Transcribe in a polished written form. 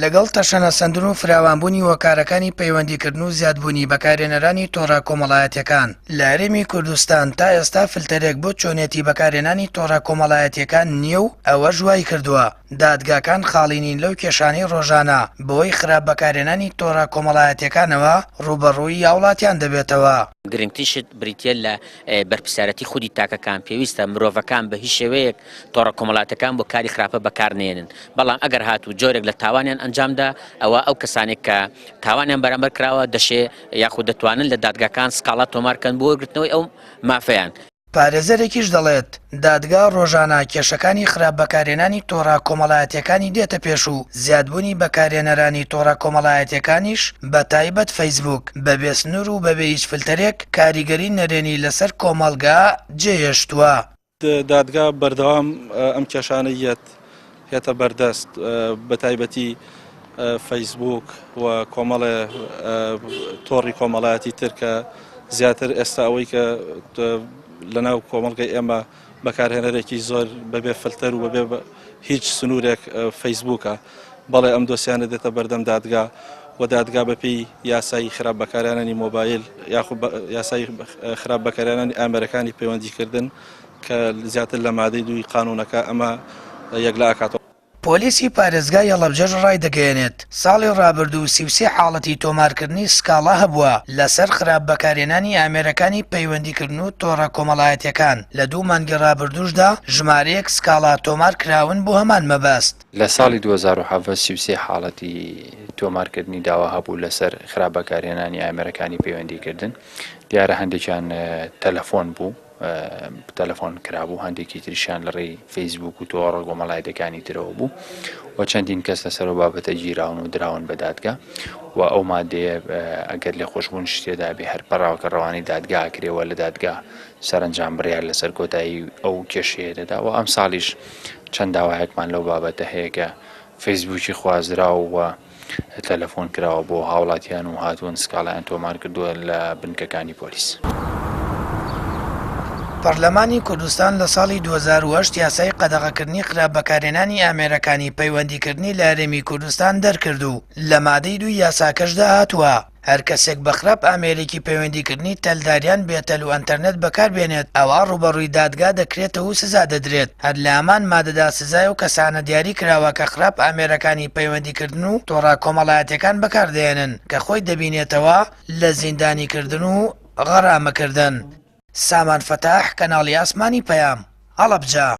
لەگەڵ تەشەنەسەندن و فراوانبوونی وەکارەکانی پەیوەندیکردن و زیادبوونی بەکارهێنەرانی تۆڕە کۆمەڵایەتیەکان لە هەرێمی کوردستان تا ئێستا فلتەرێک بۆ چۆنێتی بەکارهێنانی تۆڕە کۆمەڵایەتیەکان نییە و ئەوە ژوای کردووە. دادگاکان خاڵینین لەو کێشانەی ڕۆژانە بۆی خراپ بەکارهێنانی تۆڕە کۆمەڵایەتیەکانەوە ڕوبەڕووی هاوڵاتیان دەبێتەوە. گرنگتیشت بریتە لە بەرپرسیارەتی خودی تاکەکان پێویستە مرۆڤەکان بە هیچ شێوەیەک تۆڕە کۆمەڵایەتیەکان بۆ کاری خراپە بەکارنێنن، بەڵام ئەگەر هاتوو جۆرێک لە تاوانیان ئەنجامدا ئەوە ئەو کەسانێک کە تاوانیان بەرامبەر کراوە دەشێ یاخود دەتوانن لە دادگاکان سکاڵا تۆمارکەن بۆ وەرگرتنەوەی ئەو مافەیان. پارێزەرێکیش دەڵێت دادگا ڕۆژانە کێشەکانی خراپ بەکارهێنانی تۆڕە کۆمەڵایەتیەکانی دێتە پێش و زیادبوونی بەکارهێنەرانی تۆڕە کۆمەڵایەتیەکانیش بە تایبەت فەیسبووک بەبێ سنوور و بەبێ هیچ فلتەرێک کاریگەری نەرێنی لەسەر کۆمەڵگا جێهێشتووە. دادگا بەردەوام ئەم کێشانەیەت هێتە بەردەست بە تایبەتی فەیسبووک و کۆمەڵێ تۆڕی کۆمەڵایەتی تر کە زیاتر ئێستا ئەوەی کە لەناو کۆمەڵگەی ئێمە بەکارهێنەرێکی زۆر بەبێ فلتەر و بەبێ هیچ سنوورێک فەیسبووکە، بەڵێ ئەم دۆسیانە دێتە بەردەم دادگا و دادگا بەپێی یاسایی خراپ بەکارهێنانی مۆبایل یاخود یاسایی خراپ بەکارهێنانی ئامێرەکانی پەیوەندیکردن کە زیاتر لە مادەی دووی قانونەکە ئەمە یەک لە ئاکاتەوە. پۆلیسی پارێزگای هەڵەبجەش ڕای دەگەیەنێت ساڵی ڕابردوو 33 حاڵەتی تۆمارکردنی سکاڵا هەبووە لەسەر خراپ بەکارهێنانی ئامێرەکانی پەیوەندیکردن و تۆڕە کۆمەڵایەتیەکان لە 2 مانگی ڕابردووشدا ژمارەیەک سکاڵا تۆمار کراون بۆ هەمان مەبەست. لە ساڵی 2007 33 حاڵەتی تۆمارکردنی داوا هەبوو لەسەر خراپ بەکارهێنانی ئامێرەکانی پەیوەندیکردن. دیارە هەندێکیان تەلەفۆن بوو، تەلەفۆن کرابوو، هەندێکی تریشیان لە ڕێی فەیسبووک و تۆڕە کۆمەڵایەتیەکانی ترەوە بوو و چەندین کەس لەسەر بابەتە گیراون و دراون بە دادگا و ئەو مادەیە ئەگەر لێ خۆشبوون شتێدا بێ هەر پەراوکە ڕەوانی دادگا ئەکرێەوە لە دادگا سەرنجام بڕیار لەسەر کۆتایی ئەو کێشەیە دەدا و ئەم ساڵیش چەند داوایەکمان لەو بابەتە هەیە کە فەیسبووکی خوازراوە و تەلەفۆن کراوە بۆ هاوڵاتیان و هاتوون سکاڵایان تۆمار کردووە لە بنکەکانی پۆلیس. پەرلەمانی کوردستان لە ساڵی 2008 یاسای قەدەغەکردنی خراپ بەکارهێنانی ئامێرەکانی پەیوەندیکردنی لە هەرێمی کوردستان دەرکرد و لە مادەی 2 یاساکەشدا هاتووە هەر کەسێک بە خراپ ئامێرێکی پەیوەندیکردنی تەلداریان بێتەل و ئەنتەرنێت بەکاربێنێت ئەوە ڕوبەڕووی دادگا دەکرێتەوە و سزا دەدرێت. هەر لە هەمان مادەدا سزای و کەسانە دیاری کراوە کە خراپ ئامێرەکانی پەیوەندیکردن و تۆڕە کۆمەڵایەتیەکان بەکاردێنن کە خۆی دەبینێتەوە لە زیندانیکردن و غەرامەکردن. سامان فتاح، کەناڵی ئاسمانی پەیام، هەڵەبجە.